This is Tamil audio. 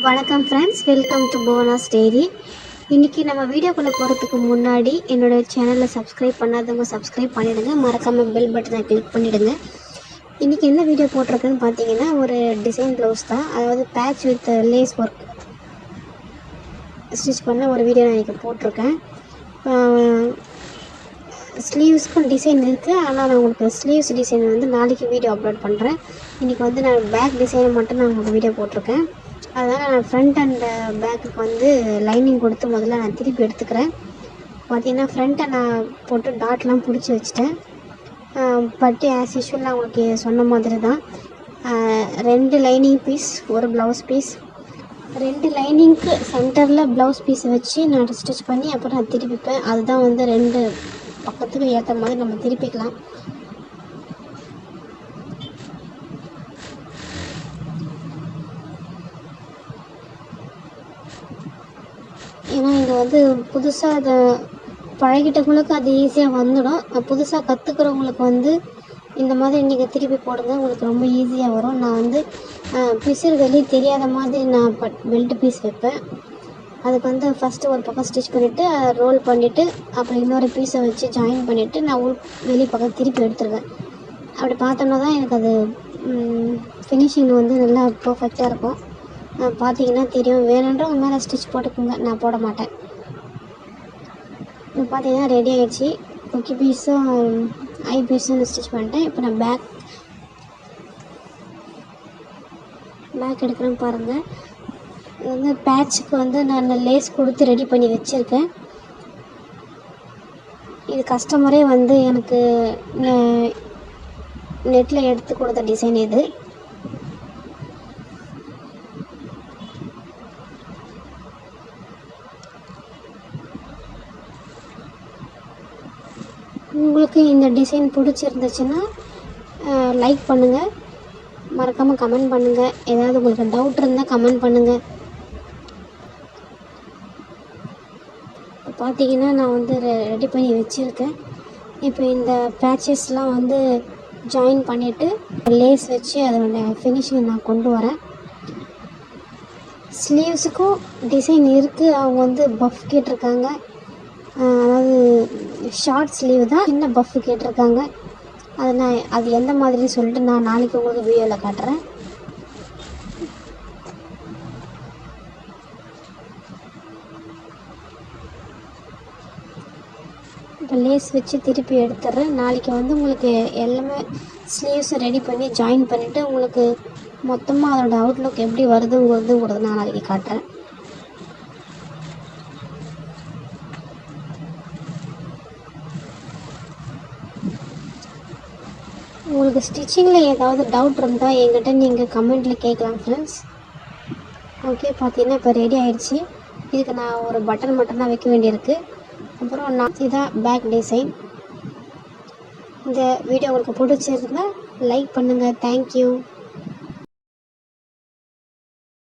வணக்கம் friends, welcome to bonus dairy. இன்றைக்கி நம்ம வீடியோக்குள்ளே போகிறதுக்கு முன்னாடி என்னோடய சேனலை சப்ஸ்கிரைப் பண்ணாதவங்க சப்ஸ்கிரைப் பண்ணிவிடுங்க. மறக்காமல் பெல் பட்டனை கிளிக் பண்ணிவிடுங்க. இன்றைக்கி என்ன வீடியோ போட்டிருக்குன்னு பார்த்தீங்கன்னா, ஒரு டிசைன் ப்ளவுஸ் தான். அதாவது patch with lace work stitch பண்ண ஒரு வீடியோ நான் இன்றைக்கி போட்டிருக்கேன். ஸ்லீவ்ஸ்க்கும் டிசைன் இருக்குது, ஆனால் நான் உங்களுக்கு ஸ்லீவ்ஸ் டிசைன் வந்து நாளைக்கு வீடியோ அப்லோட் பண்ணுறேன். இன்றைக்கி வந்து நான் பேக் டிசைனை மட்டும் நான் உங்களுக்கு வீடியோ போட்டிருக்கேன். அதனால் நான் ஃப்ரண்ட் அண்ட் பேக்குக்கு வந்து லைனிங் கொடுத்து முதல்ல நான் திருப்பி எடுத்துக்கிறேன். பார்த்திங்கன்னா ஃப்ரண்ட்டை நான் போட்டு டாட்லாம் பிடிச்சி வச்சுட்டேன். பட்டி ஆஸ் யூஷுவல் நான் உங்களுக்கு சொன்ன மாதிரி தான். 2 லைனிங் பீஸ், ஒரு ப்ளவுஸ் பீஸ், 2 லைனிங்க்கு சென்டரில் ப்ளவுஸ் பீஸை வச்சு நான் ஸ்டிச் பண்ணி அப்புறம் நான் திருப்பிப்பேன். அதுதான் வந்து 2 பக்கத்துக்கு ஏற்ற மாதிரி நம்ம திருப்பிக்கலாம். ஏன்னா இது வந்து புதுசாக அதை பழகிட்டவங்களுக்கு அது ஈஸியாக வந்துடும். புதுசாக கற்றுக்கிறவங்களுக்கு வந்து இந்த மாதிரி நீங்கள் திருப்பி போடுங்க, உங்களுக்கு ரொம்ப ஈஸியாக வரும். நான் வந்து பிசுறு வெளியே தெரியாத மாதிரி நான் பெல்ட் பீஸ் வைப்பேன். அதுக்கு வந்து ஃபஸ்ட்டு ஒரு பக்கம் ஸ்டிச் பண்ணிவிட்டு ரோல் பண்ணிவிட்டு அப்புறம் இன்னொரு பீஸை வச்சு ஜாயின் பண்ணிவிட்டு நான் வெளி பக்கம் திருப்பி எடுத்துருவேன். அப்படி பார்த்தோம்னா தான் எனக்கு அது ஃபினிஷிங் வந்து நல்லா பர்ஃபெக்டாக இருக்கும். பார்த்தீங்கன்னா தெரியும். வேணுன்றவங்க மேலே ஸ்டிச் போட்டுக்கோங்க, நான் போட மாட்டேன். இப்போ பார்த்தீங்கன்னா ரெடி ஆகிடுச்சு. கொக்கி பீஸும் ஐ பீஸும் ஸ்டிச் பண்ணிட்டேன். இப்போ நான் பேக் எடுக்கிறேன்னு பாருங்கள். இது வந்து பேட்சுக்கு வந்து நான் லேஸ் கொடுத்து ரெடி பண்ணி வச்சுருக்கேன். இது கஸ்டமரே வந்து எனக்கு நெட்டில் எடுத்து கொடுத்த டிசைன் இது. உங்களுக்கு இந்த டிசைன் பிடிச்சிருந்துச்சுன்னா லைக் பண்ணுங்கள், மறக்காமல் கமெண்ட் பண்ணுங்கள். ஏதாவது உங்களுக்கு டவுட் இருந்தால் கமெண்ட் பண்ணுங்கள். பார்த்தீங்கன்னா நான் வந்து ரெடி பண்ணி வச்சுருக்கேன். இப்போ இந்த பேட்சஸ்லாம் வந்து ஜாயின் பண்ணிவிட்டு லேஸ் வச்சு அதோட ஃபினிஷிங் நான் கொண்டு வரேன். ஸ்லீவ்ஸுக்கும் டிசைன் இருக்குது. அவங்க வந்து பஃப் கேட்டிருக்காங்க, அதாவது ஷார்ட் ஸ்லீவ் தான், சின்ன பஃப் கேட்டிருக்காங்க. அது எந்த மாதிரின்னு சொல்லிட்டு நான் நாளைக்கு உங்களுக்கு வீடியோவில் காட்டுறேன். இப்போ லேஸ் வச்சு திருப்பி எடுத்துடுறேன். நாளைக்கு வந்து உங்களுக்கு எல்லாமே ஸ்லீவ்ஸை ரெடி பண்ணி ஜாயின் பண்ணிவிட்டு உங்களுக்கு மொத்தமாக அதோடய அவுட்லுக் எப்படி வருதுங்கிறது நான் நாளைக்கு காட்டுறேன். உங்களுக்கு ஸ்டிச்சிங்கில் ஏதாவது டவுட் இருந்தால் என்கிட்ட நீங்கள் கமெண்ட்டில் கேட்கலாம் ஃப்ரெண்ட்ஸ். ஓகே, பார்த்தீங்கன்னா இப்போ ரெடி ஆகிடுச்சு. இதுக்கு நான் ஒரு பட்டன் மட்டும்தான் வைக்க வேண்டியிருக்கு. அப்புறம் இதான் பேக் டிசைன். இந்த வீடியோ உங்களுக்கு பிடிச்சிருந்தா லைக் பண்ணுங்கள். தேங்க்யூ.